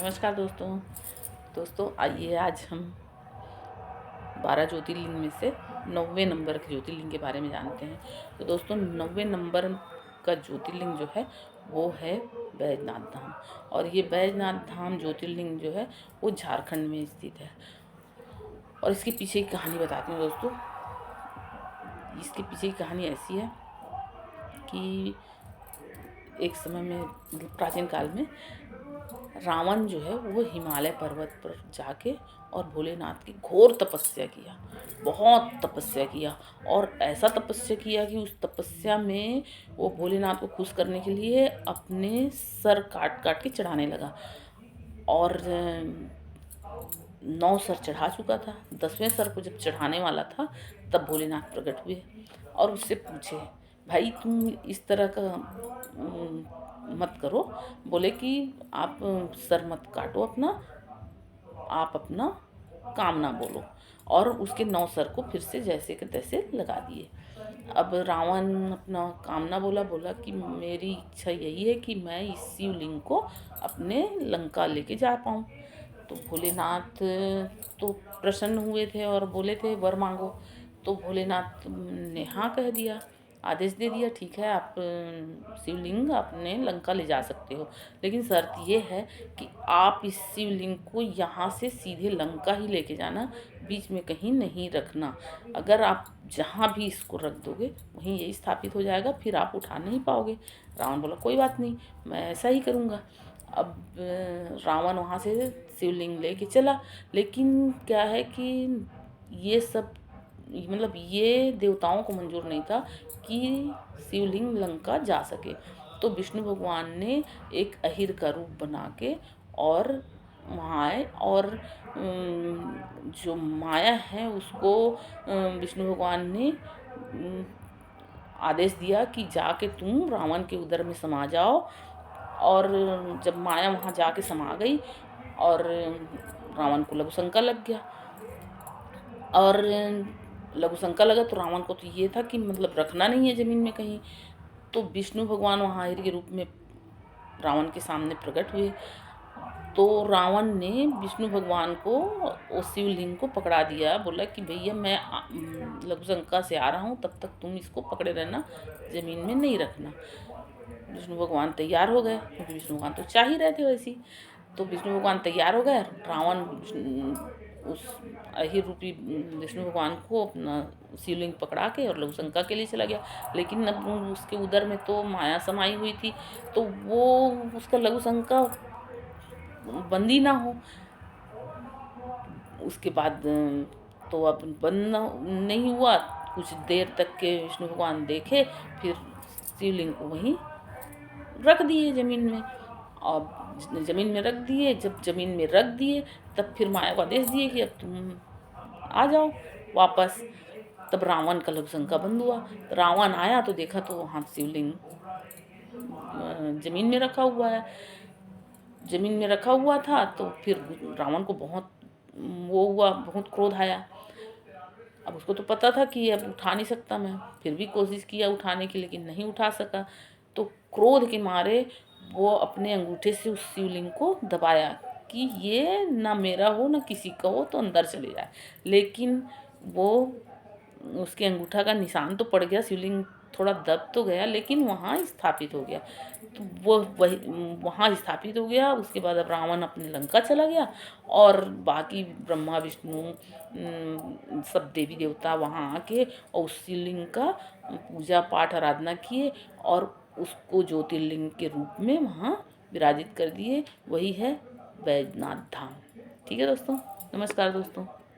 नमस्कार दोस्तों आइए आज हम 12 ज्योतिर्लिंग में से 9वें नंबर के ज्योतिर्लिंग के बारे में जानते हैं। तो दोस्तों 9वें नंबर का ज्योतिर्लिंग जो है वो है बैजनाथ धाम। और ये बैजनाथ धाम ज्योतिर्लिंग जो है वो झारखंड में स्थित है। और इसके पीछे की कहानी बताती हूँ दोस्तों। इसके पीछे की कहानी ऐसी है कि एक समय में प्राचीन काल में रावण जो है वो हिमालय पर्वत पर जाके और भोलेनाथ की घोर तपस्या किया, बहुत तपस्या किया। और ऐसा तपस्या किया कि उस तपस्या में वो भोलेनाथ को खुश करने के लिए अपने सर काट काट के चढ़ाने लगा। और 9 सर चढ़ा चुका था। 10वें सर को जब चढ़ाने वाला था तब भोलेनाथ प्रकट हुए और उससे पूछे, भाई तुम इस तरह का मत करो। बोले कि आप सर मत काटो अपना, आप अपना कामना बोलो। और उसके 9 सर को फिर से जैसे के तैसे लगा दिए। अब रावण अपना कामना बोला कि मेरी इच्छा यही है कि मैं इस शिवलिंग को अपने लंका लेके जा पाऊँ। तो भोलेनाथ तो प्रसन्न हुए थे और बोले थे वर मांगो। तो भोलेनाथ ने हाँ कह दिया, आदेश दे दिया, ठीक है आप शिवलिंग अपने लंका ले जा सकते हो, लेकिन शर्त ये है कि आप इस शिवलिंग को यहाँ से सीधे लंका ही लेके जाना, बीच में कहीं नहीं रखना। अगर आप जहाँ भी इसको रख दोगे वहीं यही स्थापित हो जाएगा, फिर आप उठा नहीं पाओगे। रावण बोला कोई बात नहीं, मैं ऐसा ही करूँगा। अब रावण वहाँ से शिवलिंग लेके चला, लेकिन क्या है कि ये सब मतलब ये देवताओं को मंजूर नहीं था कि शिवलिंग लंका जा सके। तो विष्णु भगवान ने एक अहिर का रूप बना के और वहाँ आए और जो माया है उसको विष्णु भगवान ने आदेश दिया कि जाके तुम रावण के उदर में समा जाओ। और जब माया वहाँ जाके समा गई और रावण को लघु शंका लग गया। और लघु शंका लगा तो रावण को तो ये था कि मतलब रखना नहीं है ज़मीन में कहीं। तो विष्णु भगवान वहाँ अहिर के रूप में रावण के सामने प्रकट हुए। तो रावण ने विष्णु भगवान को उस शिवलिंग को पकड़ा दिया, बोला कि भैया मैं लघु शंका से आ रहा हूँ, तब तक तुम इसको पकड़े रहना, ज़मीन में नहीं रखना। विष्णु भगवान तैयार हो गए, क्योंकि विष्णु भगवान तो चाह ही रहे थे वैसी। तो विष्णु भगवान तैयार हो गए। रावण उस अहिर रूपी विष्णु भगवान को अपना शिवलिंग पकड़ा के और लघु शंका के लिए चला गया। लेकिन अब उसके उदर में तो माया समाई हुई थी, तो वो उसका लघु शंका बंदी ना हो। उसके बाद तो अब बंद नहीं हुआ। कुछ देर तक के विष्णु भगवान देखे, फिर शिवलिंग को वहीं रख दिए ज़मीन में। और ज़मीन में रख दिए, जब ज़मीन में रख दिए तब फिर माया को आदेश दिए कि अब तुम आ जाओ वापस। तब रावण का लघु शंका बंद हुआ। रावण आया तो देखा तो वहाँ शिवलिंग ज़मीन में रखा हुआ है। ज़मीन में रखा हुआ था तो फिर रावण को बहुत वो हुआ, बहुत क्रोध आया। अब उसको तो पता था कि अब उठा नहीं सकता मैं, फिर भी कोशिश किया उठाने की, लेकिन नहीं उठा सका। तो क्रोध के मारे वो अपने अंगूठे से उस शिवलिंग को दबाया कि ये ना मेरा हो ना किसी का हो, तो अंदर चले जाए। लेकिन वो उसके अंगूठा का निशान तो पड़ गया, शिवलिंग थोड़ा दब तो गया, लेकिन वहाँ स्थापित हो गया। तो वो वही वहाँ स्थापित हो गया। उसके बाद अब रावण अपने लंका चला गया और बाकी ब्रह्मा विष्णु सब देवी देवता वहाँ आके और उस शिवलिंग का पूजा पाठ आराधना किए और उसको ज्योतिर्लिंग के रूप में वहाँ विराजित कर दिए। वही है बैजनाथ धाम। ठीक है दोस्तों, नमस्कार दोस्तों।